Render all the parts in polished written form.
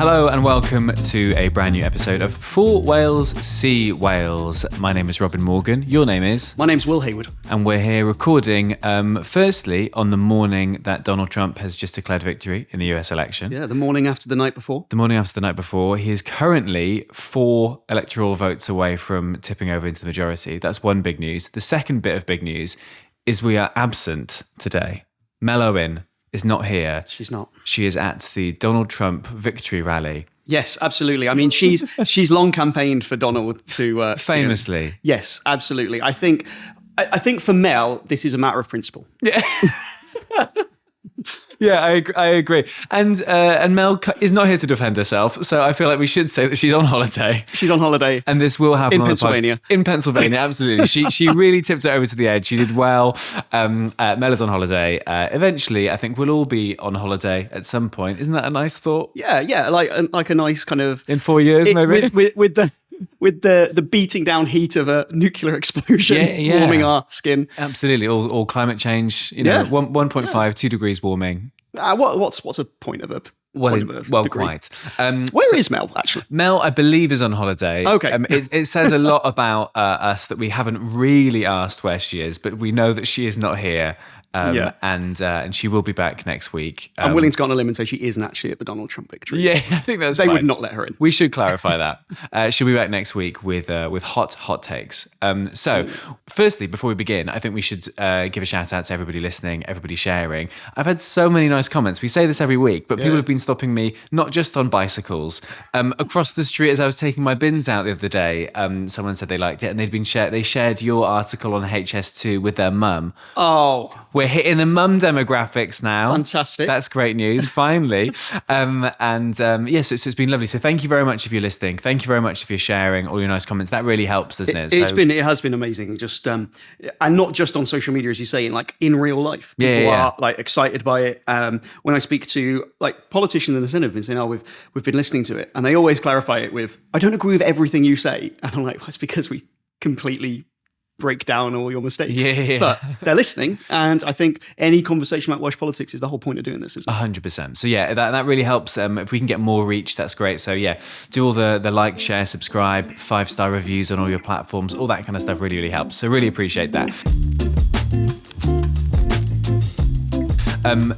Hello and welcome to a brand new episode of For Wales, See Wales. My name is Robin Morgan. Your name is? My name's Will Hayward. And we're here recording, firstly, on the morning that Donald Trump has just declared victory in the US election. Yeah, the morning after the night before. The morning after the night before. He is currently 4 electoral votes away from tipping over into the majority. That's one big news. The second bit of big news is we are absent today. Mel Owen is not here. She's not. She is at the Donald Trump victory rally. Yes, absolutely. I mean, she's long campaigned for Donald to famously. Yes, absolutely. I think for Mel, this is a matter of principle. Yeah. Yeah, I agree. And Mel is not here to defend herself, so I feel like we should say that she's on holiday. She's on holiday. And this will happen in Pennsylvania. In Pennsylvania, absolutely. She really tipped it over to the edge. She did well. Mel is on holiday. Eventually, I think we'll all be on holiday at some point. Isn't that a nice thought? Yeah, like a nice kind of... In 4 years, maybe? With the beating down heat of a nuclear explosion warming our skin. Absolutely. All climate change, 1.5, 2 degrees warming. What's a point of a degree? Quite. Where is Mel, actually? Mel, I believe, is on holiday. Okay. It says a lot about us that we haven't really asked where she is, but we know that she is not here. And she will be back next week. I'm willing to go on a limb and say she isn't actually at the Donald Trump victory. Yeah, I think that's They fine. would not let her in. We should clarify that. She'll be back next week with hot takes. So, firstly, before we begin, I think we should give a shout out to everybody listening, everybody sharing. I've had so many nice comments. We say this every week, but people have been stopping me, not just on bicycles, across the street as I was taking my bins out the other day. Someone said they liked it, and they shared your article on HS2 with their mum. Oh, we're hitting the mum demographics now. Fantastic. That's great news, finally. Yes, it's been lovely. So thank you very much if you're listening. Thank you very much if you're sharing all your nice comments. That really helps, doesn't it? It has been amazing. Just and not just on social media, as you say, in real life. People are excited by it. When I speak to politicians in the Senate and saying, "Oh, we've been listening to it," and they always clarify it with, "I don't agree with everything you say," and I'm like, well, "It's because we completely break down all your mistakes." Yeah. But they're listening, and I think any conversation about Welsh politics is the whole point of doing this, isn't it? 100%. So yeah, that really helps. If we can get more reach, that's great. So yeah, do all the like, share, subscribe, 5-star reviews on all your platforms, all that kind of stuff really, really helps. So really appreciate that.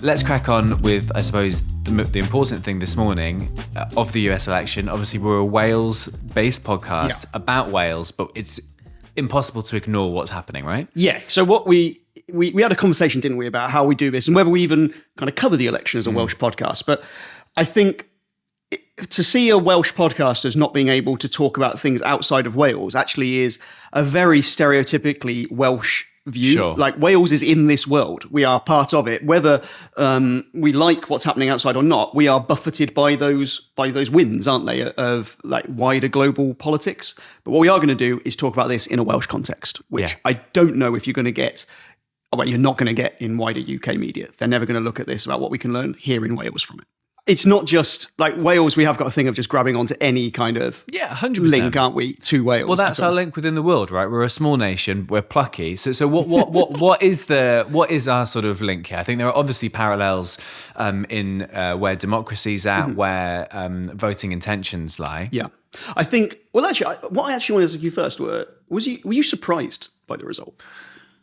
Let's crack on with, I suppose, the important thing this morning of the US election. Obviously, we're a Wales-based podcast about Wales, but it's impossible to ignore what's happening, right? Yeah. So what we had a conversation, didn't we, about how we do this and whether we even kind of cover the election as a Welsh podcast. But I think to see a Welsh podcast as not being able to talk about things outside of Wales actually is a very stereotypically Welsh view. Sure. Wales is in this world. We are part of it. Whether we like what's happening outside or not, we are buffeted by those winds, aren't they, of wider global politics. But what we are going to do is talk about this in a Welsh context, which I don't know if you're going to get. Well, you're not going to get in wider UK media. They're never going to look at this about what we can learn here in Wales from it. It's not just Wales. We have got a thing of just grabbing onto any kind of 100% link, aren't we, to Wales? Well, that's our link within the world, right? We're a small nation. We're plucky. So what is our sort of link here? I think there are obviously parallels in where democracy's at, where voting intentions lie. Yeah, I think. Well, actually, what I actually wanted to ask you first were you surprised by the result?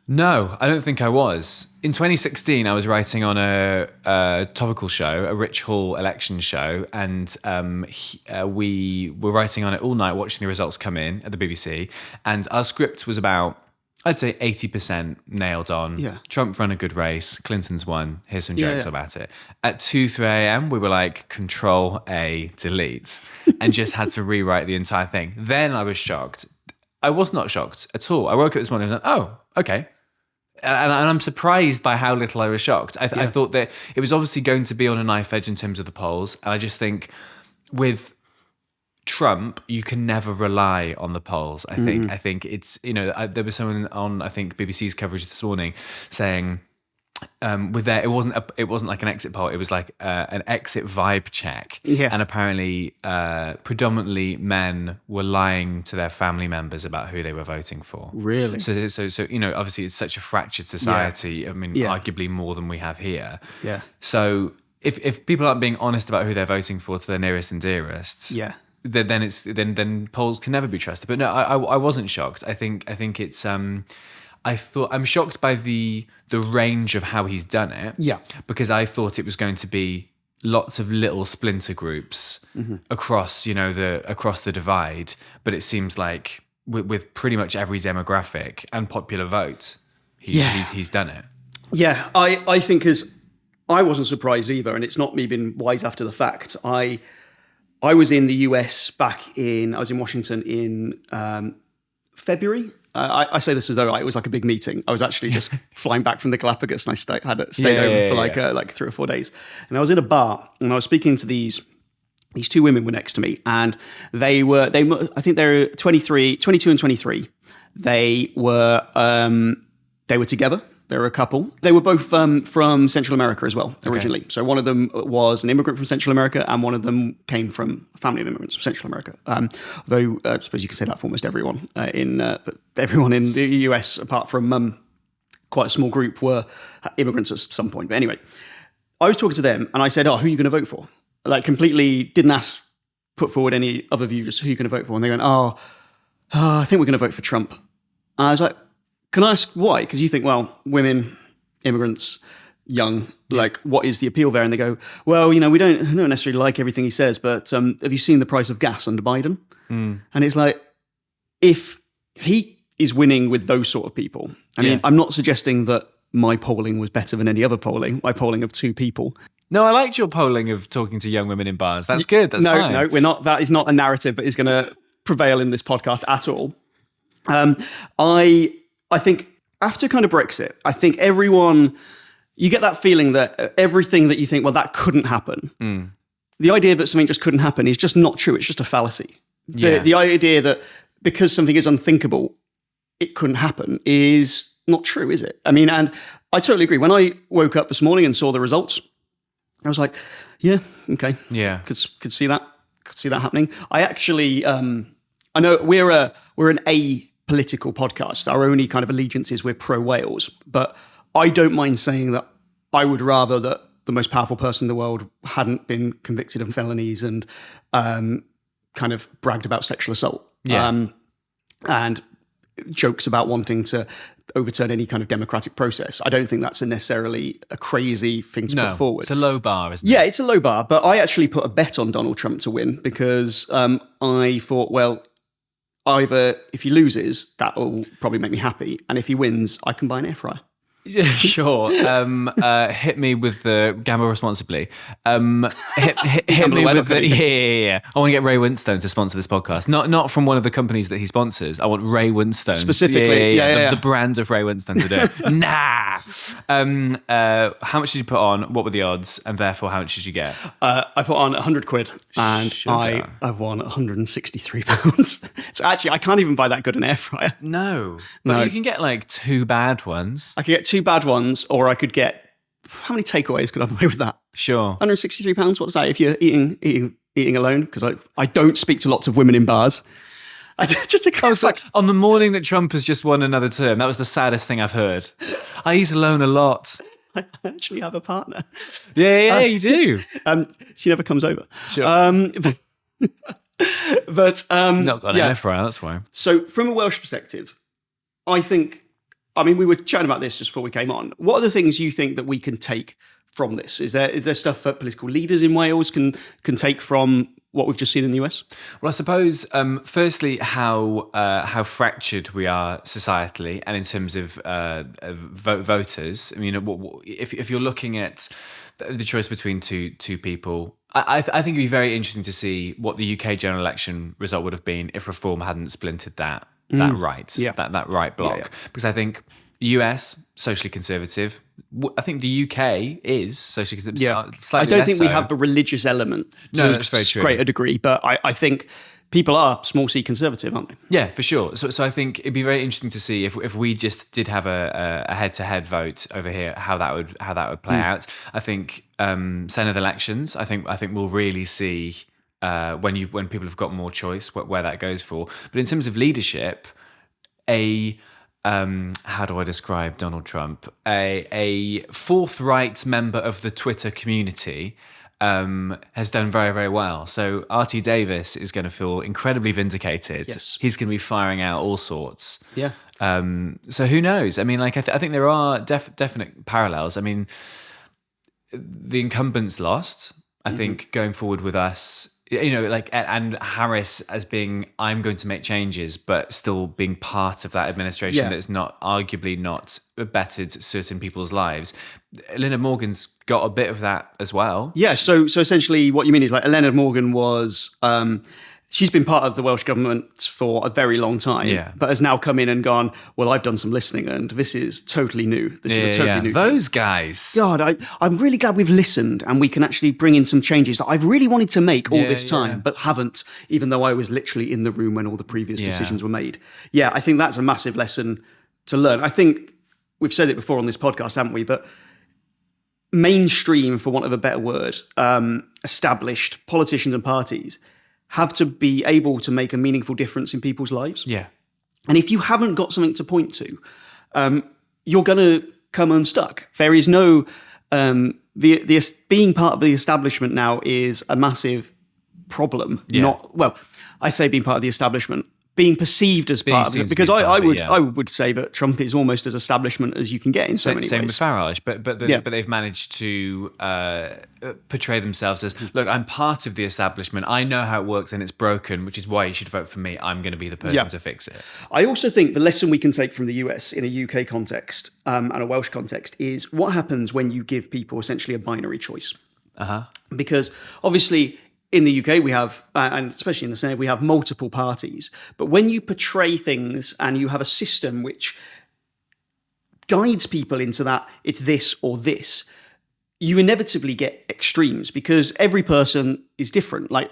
No, I don't think I was. In 2016, I was writing on a topical show, a Rich Hall election show, and we were writing on it all night, watching the results come in at the BBC, and our script was about, I'd say, 80% nailed on. Yeah. Trump ran a good race, Clinton's won, here's some jokes about it. At 2, 3 a.m, we were like, Control A, delete, and just had to rewrite the entire thing. Then I was shocked. I was not shocked at all. I woke up this morning and went, oh, okay. And I'm surprised by how little I was shocked. I thought that it was obviously going to be on a knife edge in terms of the polls. And I just think with Trump, you can never rely on the polls. I think it's, there was someone on, I think, BBC's coverage this morning saying, it wasn't like an exit poll, it was like an exit vibe check, and apparently predominantly men were lying to their family members about who they were voting for. Really? So obviously it's such a fractured society. I mean, arguably more than we have here. Yeah. So if people aren't being honest about who they're voting for to their nearest and dearest, Yeah. then polls can never be trusted. But no, I wasn't shocked. I think it's I'm shocked by the range of how he's done it. Yeah. Because I thought it was going to be lots of little splinter groups across the divide, but it seems like with pretty much every demographic and popular vote, he's done it. Yeah, I think I wasn't surprised either, and it's not me being wise after the fact. I was in the US I was in Washington in February. I say this as though it was like a big meeting. I was actually just flying back from the Galapagos, and I stayed over for like 3 or 4 days. And I was in a bar, and I was speaking to these 2 women were next to me, and I think they're 22 and 23. They were together. They were a couple. They were both from Central America as well, originally. Okay. So one of them was an immigrant from Central America, and one of them came from a family of immigrants from Central America. Though I suppose you can say that for almost everyone everyone in the US, apart from quite a small group, were immigrants at some point. But anyway, I was talking to them, and I said, "Oh, who are you going to vote for?" Like, completely didn't put forward any other view, just who are you going to vote for? And they went, "Oh, I think we're going to vote for Trump." And I was like, can I ask why? Because you think, well, women, immigrants, young, like, what is the appeal there? And they go, well, we don't necessarily like everything he says, but have you seen the price of gas under Biden? And it's like, if he is winning with those sort of people, I mean, I'm not suggesting that my polling was better than any other polling, my polling of 2 people. No, I liked your polling of talking to young women in bars. That's good. That's fine. No, we're not. That is not a narrative that is going to prevail in this podcast at all. I think after kind of Brexit, I think you get that feeling that everything that you think, well, that couldn't happen. The idea that something just couldn't happen is just not true. It's just a fallacy. The idea that because something is unthinkable, it couldn't happen is not true, is it? I mean, and I totally agree. When I woke up this morning and saw the results, I was like, yeah, okay. Yeah. Could see that. Could see that happening. I actually, I know we're an apolitical podcast. Our only kind of allegiance is we're pro-Wales. But I don't mind saying that I would rather that the most powerful person in the world hadn't been convicted of felonies and kind of bragged about sexual assault. Yeah. And jokes about wanting to overturn any kind of democratic process. I don't think that's necessarily a crazy thing to put forward. It's a low bar, isn't it? Yeah, it's a low bar. But I actually put a bet on Donald Trump to win because I thought, well, either if he loses, that will probably make me happy. And if he wins, I can buy an air fryer. Yeah, sure. Hit me with the gamble responsibly. Hit me with the, yeah. I want to get Ray Winstone to sponsor this podcast. Not from one of the companies that he sponsors. I want Ray Winstone specifically. The brand of Ray Winstone to do it. Nah. How much did you put on? What were the odds? And therefore, how much did you get? I put on 100 quid and I've won 163 pounds. So actually, I can't even buy that good an air fryer. No. But you can get like 2 bad ones. I could get 2 bad ones, or I could get, how many takeaways could I have away with that? Sure. £163, what's that if you're eating alone? Because I don't speak to lots of women in bars. I was like, on the morning that Trump has just won another term, that was the saddest thing I've heard. I eat alone a lot. I actually have a partner. Yeah, you do. She never comes over. Sure. But not got an air fryer, that's why. So from a Welsh perspective, I mean, we were chatting about this just before we came on. What are the things you think that we can take from this? Is there stuff that political leaders in Wales can take from what we've just seen in the US? Well, I suppose, firstly, how fractured we are societally and in terms of voters. I mean, if you're looking at the choice between two people, I think it'd be very interesting to see what the UK general election result would have been if Reform hadn't splintered that right, that right block. Because I think US, socially conservative. I think the UK is socially conservative. Yeah. Slightly I don't think we so. have the religious element to that's very true. Greater degree, but I think people are small c conservative, aren't they? Yeah, for sure. So I think it'd be very interesting to see if we just did have a head-to-head vote over here, how that would play out. I think Senate elections. I think we'll really see when people have got more choice where that goes for. But in terms of leadership, a how do I describe Donald Trump? A forthright member of the Twitter community has done very, very well. So R.T. Davis is going to feel incredibly vindicated. Yes. He's going to be firing out all sorts. Yeah. So who knows? I mean, like, I think there are definite parallels. I mean, the incumbents lost. I think going forward with us, like, and Harris as being, I'm going to make changes, but still being part of that administration that's not arguably not bettered certain people's lives. Leonard Morgan's got a bit of that as well. Yeah. So essentially, what you mean is like Leonard Morgan was. She's been part of the Welsh government for a very long time, but has now come in and gone, well, I've done some listening and this is totally new. This is a totally new Those thing. guys. God, I'm really glad we've listened and we can actually bring in some changes that I've really wanted to make all this time, but haven't, even though I was literally in the room when all the previous decisions were made. Yeah, I think that's a massive lesson to learn. I think we've said it before on this podcast, haven't we? But mainstream, for want of a better word, established politicians and parties have to be able to make a meaningful difference in people's lives. Yeah. And if you haven't got something to point to, you're going to come unstuck. There is no... being part of the establishment now is a massive problem. Yeah. I say being part of the establishment. Being perceived as part of it, because I would say that Trump is almost as establishment as you can get in so many ways. Same with Farage, but they've managed to portray themselves as, look, I'm part of the establishment. I know how it works and it's broken, which is why you should vote for me. I'm going to be the person to fix it. I also think the lesson we can take from the US in a UK context and a Welsh context is what happens when you give people essentially a binary choice. Because obviously, in the UK, we have, and especially in the Senate, we have multiple parties. But when you portray things and you have a system which guides people into that, it's this or this, you inevitably get extremes because every person is different. Like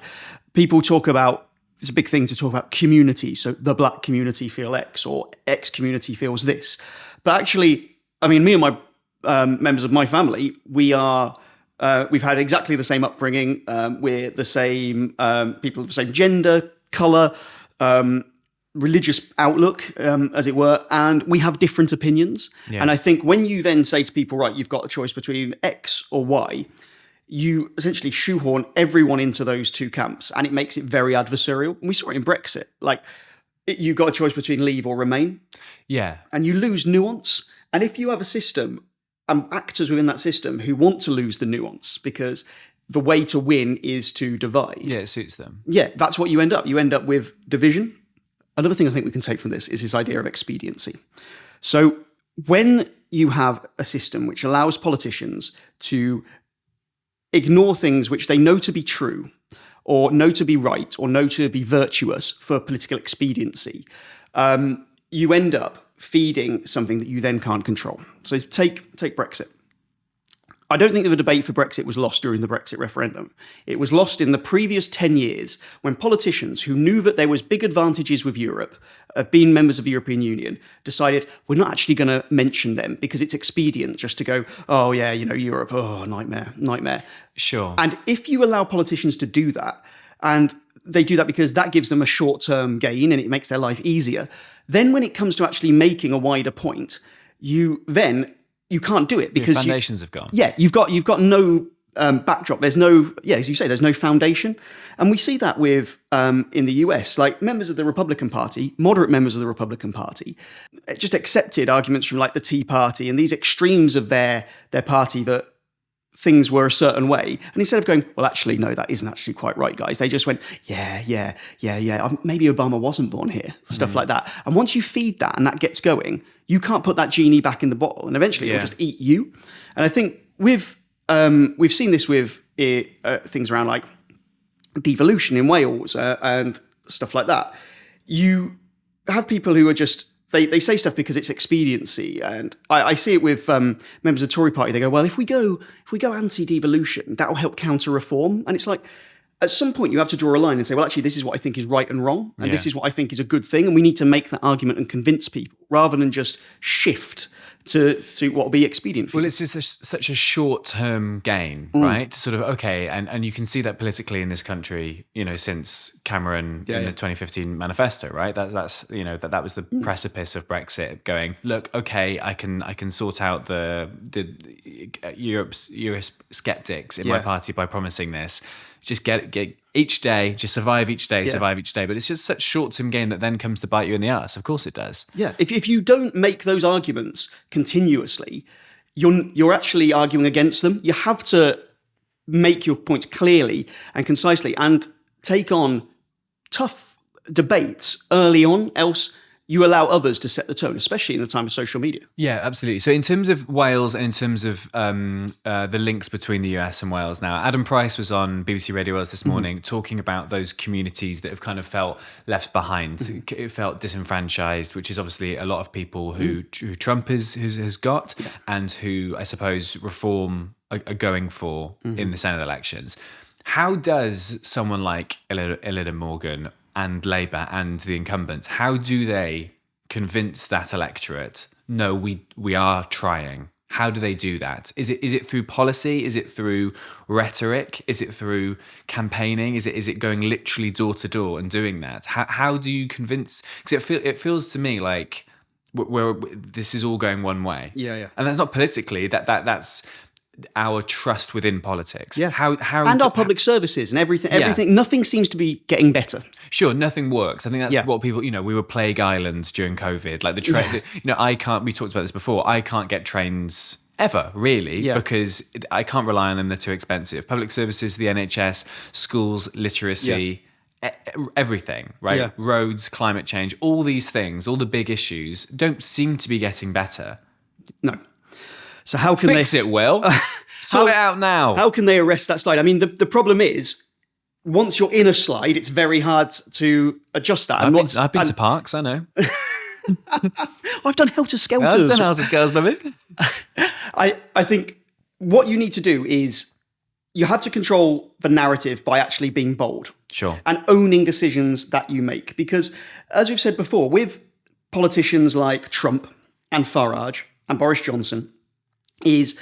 people talk about, it's a big thing to talk about community. So the black community feel X or X community feels this. But actually, I mean, me and my members of my family, we've had exactly the same upbringing. We're the same people of the same gender, colour, religious outlook, as it were, and we have different opinions. Yeah. And I think when you then say to people, right, you've got a choice between X or Y, you essentially shoehorn everyone into those two camps, and it makes it very adversarial. And we saw it in Brexit. Like, you got a choice between leave or remain. Yeah. And you lose nuance. And if you have a system actors within that system who want to lose the nuance because the way to win is to divide. Yeah, it suits them. Yeah, that's what you end up. You end up with division. Another thing I think we can take from this is this idea of expediency. So when you have a system which allows politicians to ignore things which they know to be true or know to be right or know to be virtuous for political expediency, you end up feeding something that you then can't control. So take Brexit. I don't think that the debate for Brexit was lost during the Brexit referendum. It was lost in the previous 10 years when politicians who knew that there was big advantages with Europe, of being members of the European Union, decided we're not actually going to mention them because it's expedient just to go, oh yeah, Europe, oh, nightmare. Sure. And if you allow politicians to do that, and they do that because that gives them a short-term gain and it makes their life easier, then when it comes to actually making a wider point, you can't do it because your foundations have gone. Yeah, you've got no backdrop. There's no, as you say, there's no foundation. And we see that with, in the US, like members of the Republican Party, moderate members of the Republican Party, just accepted arguments from like the Tea Party and these extremes of their party that things were a certain way. And instead of going, well, actually, no, that isn't actually quite right, guys. They just went, yeah. Maybe Obama wasn't born here, stuff like that. And once you feed that and that gets going, you can't put that genie back in the bottle. And eventually it'll just eat you. And I think we've seen this with things around like devolution in Wales and stuff like that. You have people who are just, they say stuff because it's expediency. And I see it with members of the Tory party. They go, well, if we go anti-devolution, that'll help counter-reform. And it's like, at some point you have to draw a line and say, well, actually, this is what I think is right and wrong. And this is what I think is a good thing. And we need to make that argument and convince people rather than just shift to suit what will be expedient for Well, you. it's just such a short-term gain, right? Sort of, okay, and you can see that politically in this country, since Cameron in the 2015 manifesto, right? That's that was the precipice of Brexit. Going, look, okay, I can sort out the Europe's Eurosceptics in my party by promising this. Just get each day, just survive each day, survive each day. But it's just such short-term gain that then comes to bite you in the ass. Of course it does. Yeah, if you don't make those arguments continuously, you're actually arguing against them. You have to make your points clearly and concisely and take on tough debates early on, else you allow others to set the tone, especially in the time of social media. Yeah, absolutely. So in terms of Wales and in terms of the links between the US and Wales now, Adam Price was on BBC Radio Wales this morning talking about those communities that have kind of felt left behind, it felt disenfranchised, which is obviously a lot of people who Trump has got and who, I suppose, Reform are going for in the Senate elections. How does someone like Elida Morgan and Labour and the incumbents, how do they convince that electorate, no, we are trying? How do they do that? Is it through policy? Is it through rhetoric? Is it through campaigning? Is it going literally door to door and doing that? How do you convince? Because it feels to me like this is all going one way. Yeah. And that's not politically. That's our trust within politics. Yeah. How and our public services and everything. Nothing seems to be getting better. Sure, nothing works. I think that's what people, we were plague islands during COVID. Like the train, we talked about this before. I can't get trains ever, really, because I can't rely on them. They're too expensive. Public services, the NHS, schools, literacy, everything, right? Yeah. Roads, climate change, all these things, all the big issues don't seem to be getting better. No. So how can Fix it, Will? Sort it out now. How can they arrest that slide? I mean, the problem is, once you're in a slide, it's very hard to adjust that. I've been to parks, I know. I've done Helter Skelters. I've done Helter Skelters, baby. I think what you need to do is you have to control the narrative by actually being bold. Sure. And owning decisions that you make. Because, as we've said before, with politicians like Trump and Farage and Boris Johnson, is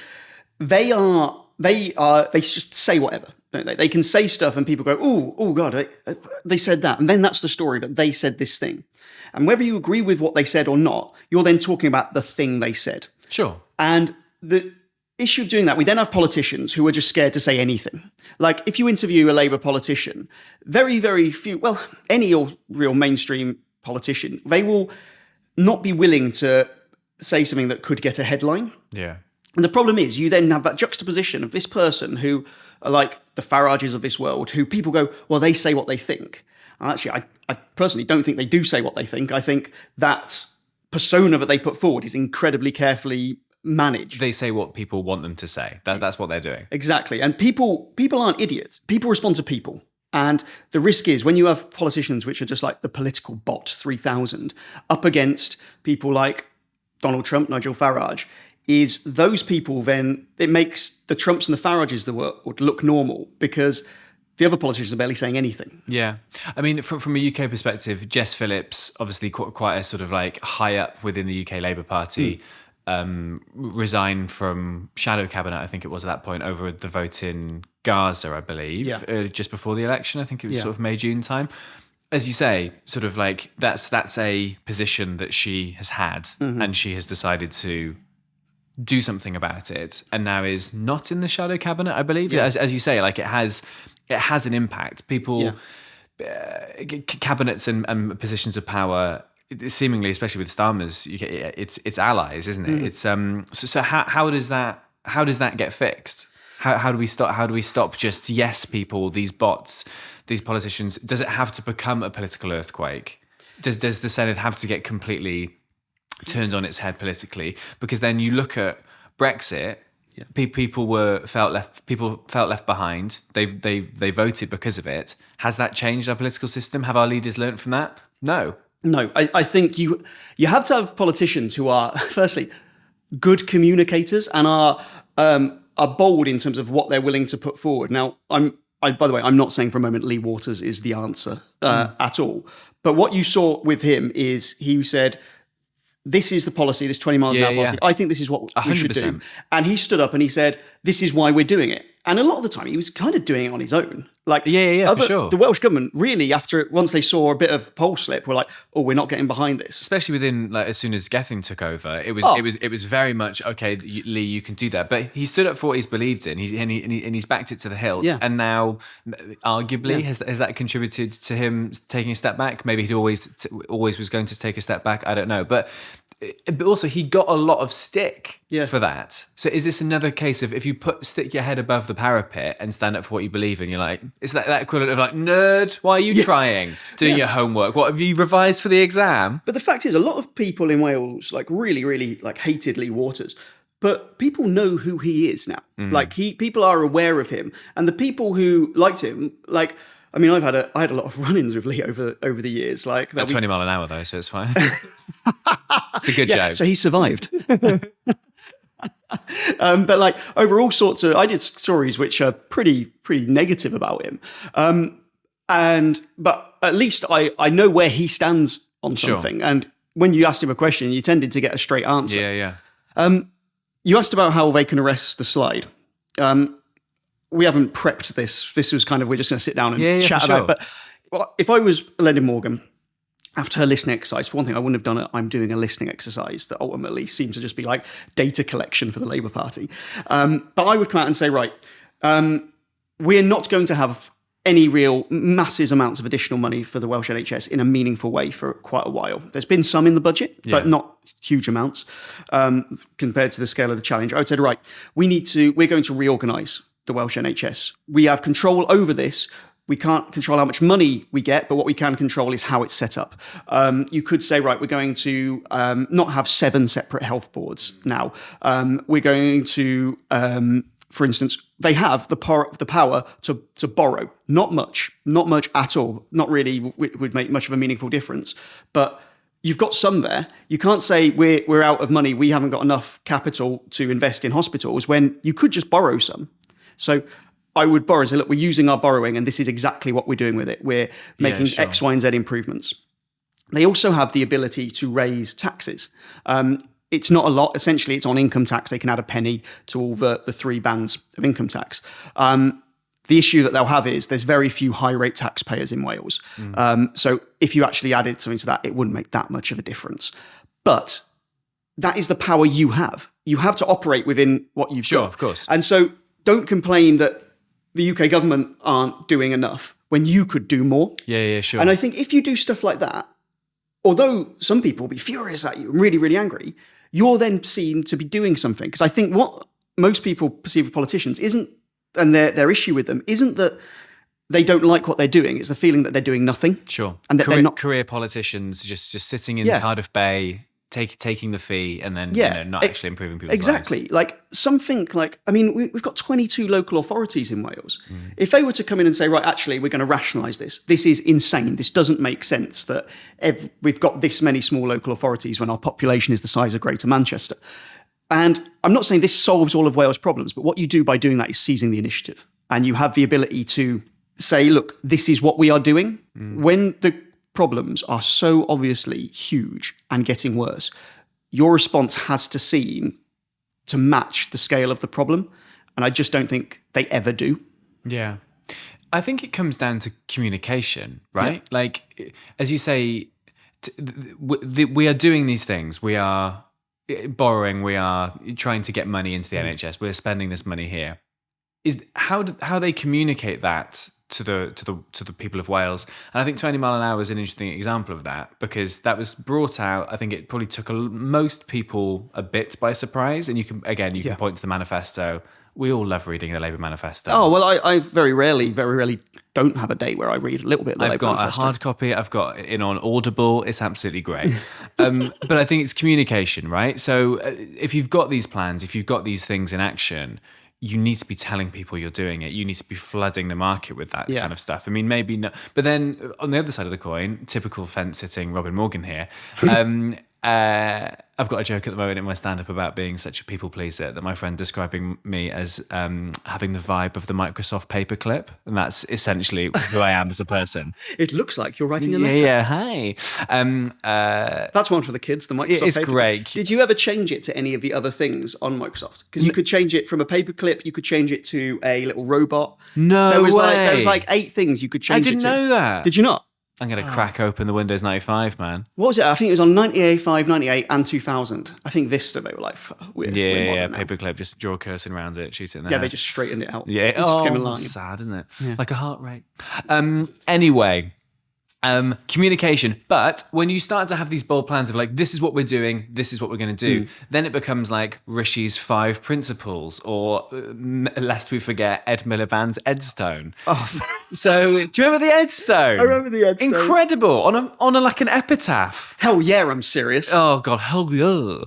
they just say whatever, don't they? They can say stuff and people go, oh God, they said that. And then that's the story, but they said this thing. And whether you agree with what they said or not, you're then talking about the thing they said. Sure. And the issue of doing that, we then have politicians who are just scared to say anything. Like if you interview a Labour politician, very, very few, well, any real mainstream politician, they will not be willing to say something that could get a headline. Yeah. And the problem is you then have that juxtaposition of this person who are like the Farages of this world, who people go, well, they say what they think. And actually, I personally don't think they do say what they think. I think that persona that they put forward is incredibly carefully managed. They say what people want them to say. That's what they're doing. Exactly. And people aren't idiots. People respond to people. And the risk is when you have politicians which are just like the political bot 3000 up against people like Donald Trump, Nigel Farage, is those people then, it makes the Trumps and the Farages the world look normal because the other politicians are barely saying anything. Yeah. I mean, from a UK perspective, Jess Phillips, obviously quite a sort of like high up within the UK Labour Party, resigned from shadow cabinet, I think it was at that point, over the vote in Gaza, I believe, just before the election. I think it was sort of May, June time. As you say, sort of like that's a position that she has had and she has decided to do something about it and now is not in the shadow cabinet, I believe. As you say, like it has an impact. People, cabinets and positions of power, seemingly, especially with Starmer's, it's allies, isn't it? It's so how does that get fixed? How do we stop just yes people, these bots, these politicians? Does it have to become a political earthquake? Does the Senate have to get completely turned on its head politically? Because then you look at Brexit, people felt left behind. They voted because of it. Has that changed our political system? Have our leaders learned from that? No. I think you have to have politicians who are firstly good communicators and are bold in terms of what they're willing to put forward. Now, by the way, I'm not saying for a moment Lee Waters is the answer at all. But what you saw with him is he said, this is the policy, this 20 miles an hour policy. I think this is what we should do. And he stood up and he said, this is why we're doing it. And a lot of the time, he was kind of doing it on his own. Like, for sure. The Welsh government really, once they saw a bit of poll slip, were like, "Oh, we're not getting behind this." Especially within, like, as soon as Gething took over, it was very much okay. Lee, you can do that, but he stood up for what he's believed in. He's backed it to the hilt. Yeah. And now, arguably, has that contributed to him taking a step back? Maybe he always was going to take a step back. I don't know, but also he got a lot of stick for that. So is this another case of if you stick your head above the parapet and stand up for what you believe in, you're like, is that equivalent of like, nerd, why are you trying? Doing your homework? What, have you revised for the exam? But the fact is, a lot of people in Wales like really, really like hated Lee Waters. But people know who he is now. Like people are aware of him. And the people who liked him, like, I mean, I had a lot of run-ins with Lee over the years. Like at 20 mile an hour though, so it's fine. It's a good joke. So he survived. But like over all sorts of, I did stories which are pretty negative about him. But at least I know where he stands on something. Sure. And when you asked him a question, you tended to get a straight answer. Yeah. You asked about how they can arrest the slide. We haven't prepped this. This was kind of, we're just going to sit down and chat about it. But if I was Eleni Morgan, after her listening exercise, for one thing, I wouldn't have done it. I'm doing a listening exercise that ultimately seems to just be like data collection for the Labour Party. But I would come out and say, right, we're not going to have any real massive amounts of additional money for the Welsh NHS in a meaningful way for quite a while. There's been some in the budget, but not huge amounts compared to the scale of the challenge. I would say, right, we're going to reorganise the Welsh NHS. We have control over this. We can't control how much money we get, but what we can control is how it's set up. You could say, right, we're going to not have 7 separate health boards now. We're going to, for instance, they have the power to borrow. Not much at all. Not really would make much of a meaningful difference. But you've got some there. You can't say we're out of money. We haven't got enough capital to invest in hospitals when you could just borrow some. So I would borrow and say, look, we're using our borrowing and this is exactly what we're doing with it. We're making X, Y, and Z improvements. They also have the ability to raise taxes. It's not a lot. Essentially, it's on income tax. They can add a penny to all the 3 bands of income tax. The issue that they'll have is there's very few high-rate taxpayers in Wales. So if you actually added something to that, it wouldn't make that much of a difference. But that is the power you have. You have to operate within what you've got. Sure, of course. And so don't complain that the UK government aren't doing enough when you could do more. Yeah, sure. And I think if you do stuff like that, although some people will be furious at you and really, really angry, you're then seen to be doing something. Because I think what most people perceive of politicians isn't, and their issue with them, isn't that they don't like what they're doing. It's the feeling that they're doing nothing. Sure. And that they're not career politicians just sitting in Cardiff Bay, taking the fee and then not actually improving people's lives. Exactly. Like something like, I mean, we've got 22 local authorities in Wales. If they were to come in and say, right, actually, we're going to rationalise this. This is insane. This doesn't make sense that we've got this many small local authorities when our population is the size of Greater Manchester. And I'm not saying this solves all of Wales' problems, but what you do by doing that is seizing the initiative. And you have the ability to say, look, this is what we are doing. When the problems are so obviously huge and getting worse, your response has to seem to match the scale of the problem. And I just don't think they ever do. Yeah. I think it comes down to communication, right? Yeah. Like, as you say, we are doing these things. We are borrowing. We are trying to get money into the NHS. We're spending this money here. How they communicate that to the people of Wales. And I think 20 mile an hour is an interesting example of that, because that was brought out. I think it probably took most people a bit by surprise. And you can point to the manifesto. We all love reading the Labour manifesto. Oh, well, I very rarely don't have a day where I read a little bit of the Labour manifesto. I've got a hard copy. I've got it on Audible. It's absolutely great. But I think it's communication, right? So if you've got these plans, if you've got these things in action, you need to be telling people you're doing it. You need to be flooding the market with that kind of stuff. I mean, maybe not. But then on the other side of the coin, typical fence-sitting Robin Morgan here, I've got a joke at the moment in my stand-up about being such a people pleaser that my friend describing me as having the vibe of the Microsoft paperclip, and that's essentially who I am as a person. It looks like you're writing a letter. Yeah, hi. That's one for the kids, the Microsoft It's paperclip. great. Did you ever change it to any of the other things on Microsoft? Because you could change it from a paperclip, you could change it to a little robot. No there was way. Like 8 things you could change it to. I didn't know that. Did you not? I'm going to crack open the Windows 95, man. What was it? I think it was on 98, 98, and 2000. I think Vista, they were like, we're modern now. Paperclip, just draw a cursor around it, shoot it in the Yeah, head. they just straightened it out. Yeah, It just became a line. That's sad, isn't it? Yeah. Like a heart rate. Anyway, communication. But when you start to have these bold plans of like, this is what we're doing, this is what we're going to do, then it becomes like Rishi's 5 principles, or lest we forget Ed Miliband's Edstone. Oh. So, do you remember the Edstone? I remember the Edstone. Incredible. On a like an epitaph. Hell yeah, I'm serious. Oh God, hell yeah.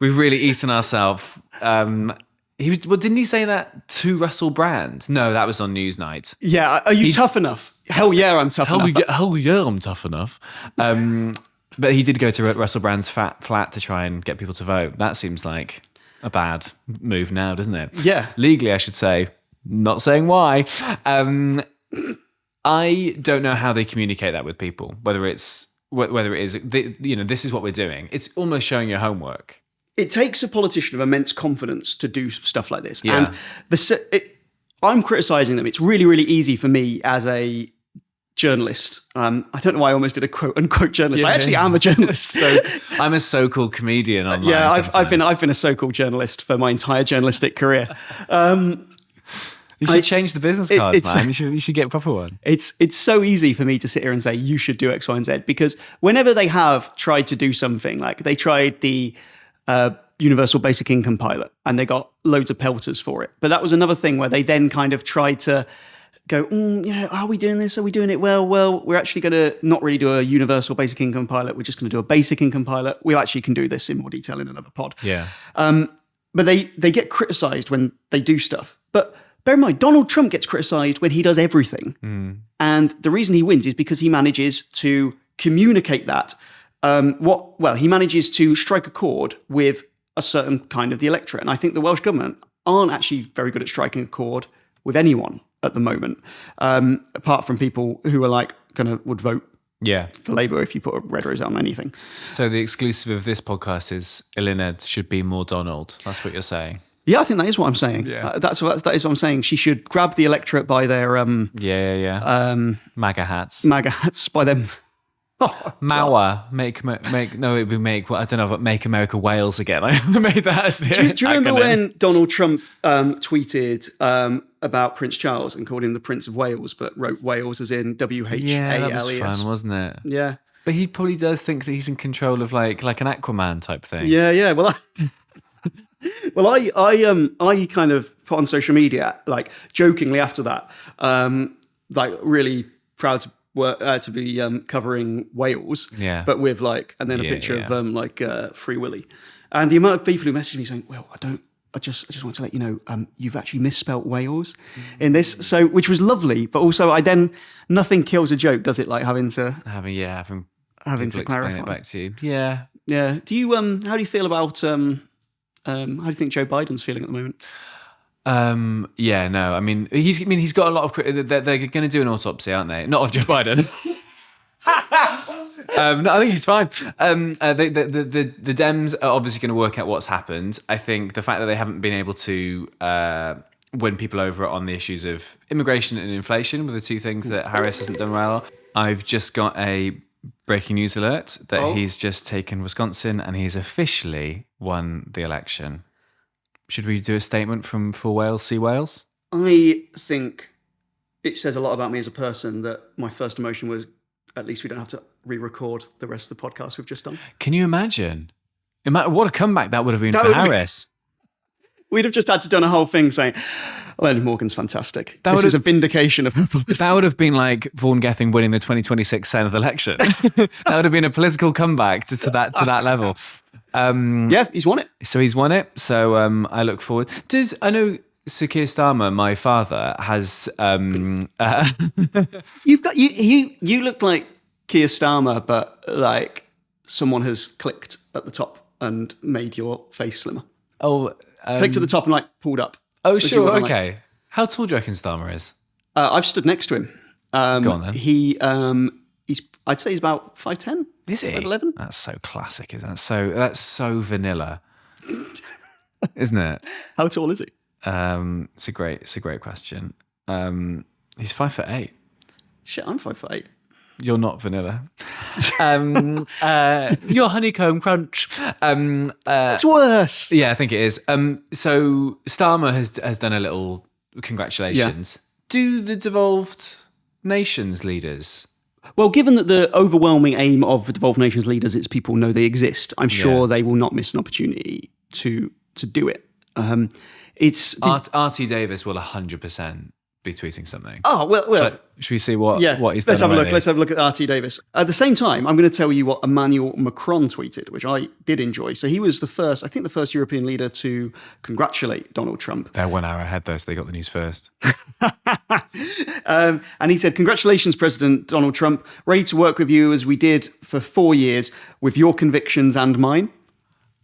We've really eaten ourselves. Didn't he say that to Russell Brand? No, that was on Newsnight. Yeah, are you tough enough? Hell yeah, I'm tough enough. Hell yeah, I'm tough enough. But he did go to Russell Brand's flat to try and get people to vote. That seems like a bad move now, doesn't it? Yeah. Legally, I should say. Not saying why. I don't know how they communicate that with people. Whether it is, this is what we're doing. It's almost showing your homework. It takes a politician of immense confidence to do stuff like this. Yeah. And I'm criticising them. It's really, really easy for me as a journalist. I don't know why I almost did a quote unquote journalist. I actually am a journalist. So I'm a so-called comedian online. Yeah, I've been a so-called journalist for my entire journalistic career. You should change the business cards, man. You should get a proper one. It's so easy for me to sit here and say you should do X, Y, and Z, because whenever they have tried to do something, like they tried the Universal Basic Income pilot and they got loads of pelters for it. But that was another thing where they then kind of tried to go, are we doing this? Are we doing it well? Well, we're actually going to not really do a Universal Basic Income pilot. We're just going to do a Basic Income pilot. We actually can do this in more detail in another pod. Yeah. But they get criticised when they do stuff. But bear in mind, Donald Trump gets criticised when he does everything. And the reason he wins is because he manages to communicate that. He manages to strike a chord with a certain kind of the electorate. And I think the Welsh government aren't actually very good at striking a chord with anyone at the moment, apart from people who are like would vote for Labour if you put a red rose on anything. So the exclusive of this podcast is Elined should be more Donald. That's what you're saying. Yeah, I think that is what I'm saying. Yeah. That is what I'm saying. She should grab the electorate by their MAGA hats. MAGA hats by them. Mawa, make America Wales again. I made that as the Do you remember when Donald Trump tweeted about Prince Charles and called him the Prince of Wales, but wrote Wales as in W-H-A-L-E-S? Yeah, that was fun, wasn't it? Yeah. But he probably does think that he's in control of like an Aquaman type thing. Yeah. Well, I kind of put on social media, like jokingly after that, like really proud to be covering Wales, but with like, and then a picture of Free Willy, and the amount of people who messaged me saying, "Well, I just want to let you know, you've actually misspelt Wales in this," so which was lovely, but also nothing kills a joke, does it? Like having to clarify explain it back to you. Yeah. Do you how do you feel about how do you think Joe Biden's feeling at the moment? I mean, he's got a lot of. They're going to do an autopsy, aren't they? Not of Joe Biden. No, I think he's fine. The Dems are obviously going to work out what's happened. I think the fact that they haven't been able to win people over on the issues of immigration and inflation were the two things that Harris hasn't done well. I've just got a breaking news alert that he's just taken Wisconsin and he's officially won the election. Should we do a statement for Wales, see Wales? I think it says a lot about me as a person that my first emotion was, at least we don't have to re-record the rest of the podcast we've just done. Can you imagine? What a comeback that would have been for Harris. We'd have just had to done a whole thing saying, Leonard Morgan's fantastic. This is a vindication of her policy. That would have been like Vaughan Gething winning the 2026 Senate election. That would have been a political comeback to that level. Yeah, he's won it. So he's won it. So I look forward. I know Sir Keir Starmer, my father, has. You look like Keir Starmer, but like someone has clicked at the top and made your face slimmer. Oh, Clicked at the top and like pulled up. oh, As you sure, would on, okay. How tall do you reckon Starmer is? I've stood next to him. Go on then. I'd say he's about 5'10". Is he? 5'11". That's so classic. Isn't that? That's so vanilla, isn't it? How tall is he? It's a great question. He's 5'8". Shit, I'm 5'8". You're not vanilla. You're honeycomb crunch. It's worse. Yeah, I think it is. So Starmer has done a little congratulations. Yeah. Do the devolved nations leaders? Well, given that the overwhelming aim of the devolved nations leaders is people know they exist, I'm sure they will not miss an opportunity to do it. R.T. Davis will 100% be tweeting something. Oh, well. Should we see what he's done? Let's have a look. Let's have a look at R.T. Davis. At the same time, I'm going to tell you what Emmanuel Macron tweeted, which I did enjoy. So he was the first European leader to congratulate Donald Trump. They're 1 hour ahead, though, so they got the news first. And he said, "Congratulations, President Donald Trump. Ready to work with you as we did for 4 years with your convictions and mine."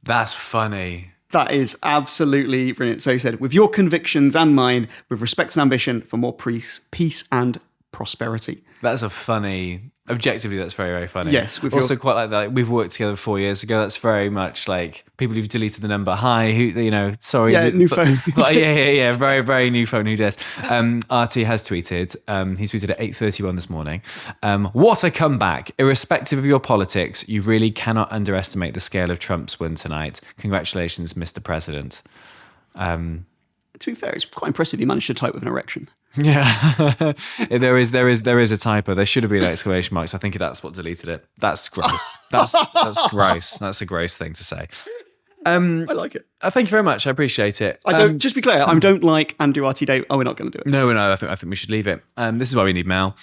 That's funny. That is absolutely brilliant. So he said, "With your convictions and mine, with respect and ambition for more peace and prosperity." That's a funny. Objectively, that's very, very funny. Yes. Also quite like that. Like, we've worked together 4 years ago. That's very much like people who've deleted the number. Hi, sorry. Yeah, new phone. But yeah. Very, very new phone. Who dares? RT has tweeted. He's tweeted at 8:31 this morning. What a comeback! Irrespective of your politics, you really cannot underestimate the scale of Trump's win tonight. Congratulations, Mr. President. To be fair, it's quite impressive. He managed to type with an erection. Yeah, there is a typo. There should have been exclamation marks. I think that's what deleted it. That's gross. That's gross. That's a gross thing to say. I like it. Thank you very much. I appreciate it. I don't. Just be clear, I don't like Andrew R.T. Davis. Oh, we're not going to do it. No. I think we should leave it. This is why we need Mel.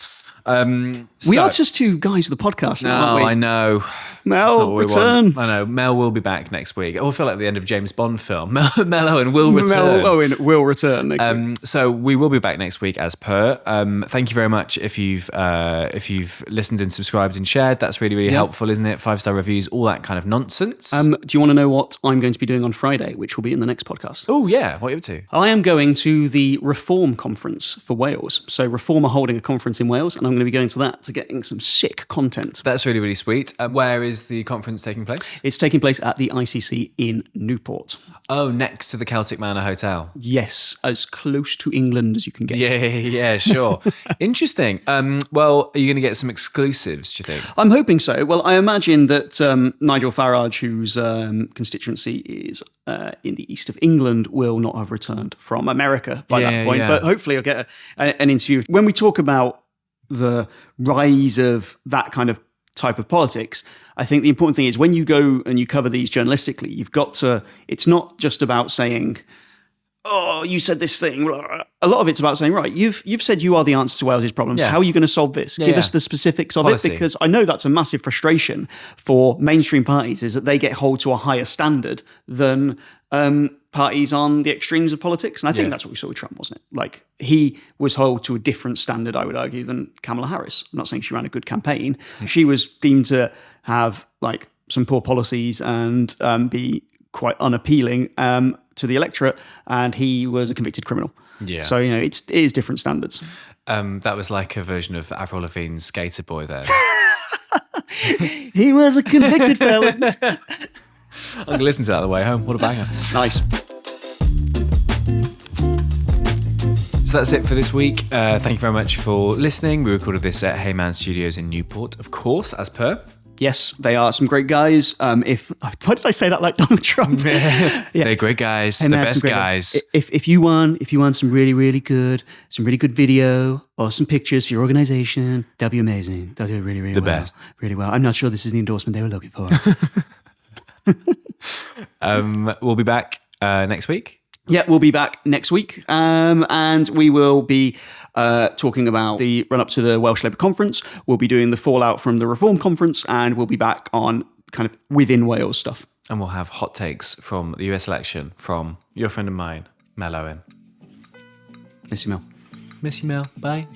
We are just two guys of the podcast now, aren't we? I know. Mel, return. I know. Mel will be back next week. I feel like the end of James Bond film. Mel Owen will return. Mel Owen will return next week. So we will be back next week as per. Thank you very much if you've listened and subscribed and shared. That's really, really helpful, isn't it? 5-star reviews, all that kind of nonsense. Do you want to know what I'm going to be doing on Friday, which will be in the next podcast? Oh, yeah. What are you up to? I am going to the Reform Conference for Wales. So Reform are holding a conference in Wales, and I'm going to be going to that to getting some sick content. That's really, really sweet. Where is the conference taking place? It's taking place at the ICC in Newport. Oh, next to the Celtic Manor Hotel. Yes, as close to England as you can get. Yeah, sure. Interesting. Well, are you going to get some exclusives, do you think? I'm hoping so. Well, I imagine that Nigel Farage, whose constituency is in the east of England, will not have returned from America by that point. Yeah. But hopefully I'll get an interview. When we talk about the rise of that kind of type of politics, I think the important thing is when you go and you cover these journalistically, you've got to, it's not just about saying, oh, you said this thing. A lot of it's about saying, right, you've said you are the answer to Wales's problems. Yeah. How are you going to solve this? Give us the specifics of policy. It, because I know that's a massive frustration for mainstream parties, is that they get held to a higher standard than parties on the extremes of politics. And I think that's what we saw with Trump, wasn't it? Like, he was held to a different standard, I would argue, than Kamala Harris. I'm not saying she ran a good campaign. She was deemed to have like some poor policies and be quite unappealing to the electorate, and he was a convicted criminal. Yeah. So, it is different standards. That was like a version of Avril Lavigne's Skater Boy there. He was a convicted felon. I'm going to listen to that on the way home. What a banger. Nice. So that's it for this week. Thank you very much for listening. We recorded this at Heyman Studios in Newport, of course, as per. Yes, they are some great guys. Why did I say that like Donald Trump? They're great guys. Hey, the best guys. If you want some really, really good video or some pictures for your organization, that'd be amazing. They'll do really, really well. The best. Really well. I'm not sure this is the endorsement they were looking for. We'll be back next week. Yeah, we'll be back next week, and we will be talking about the run-up to the Welsh Labour Conference. We'll be doing the fallout from the Reform Conference, and we'll be back on kind of within Wales stuff. And we'll have hot takes from the US election from your friend of mine, Mel Owen. Miss you, Mel. Miss you, Mel. Bye.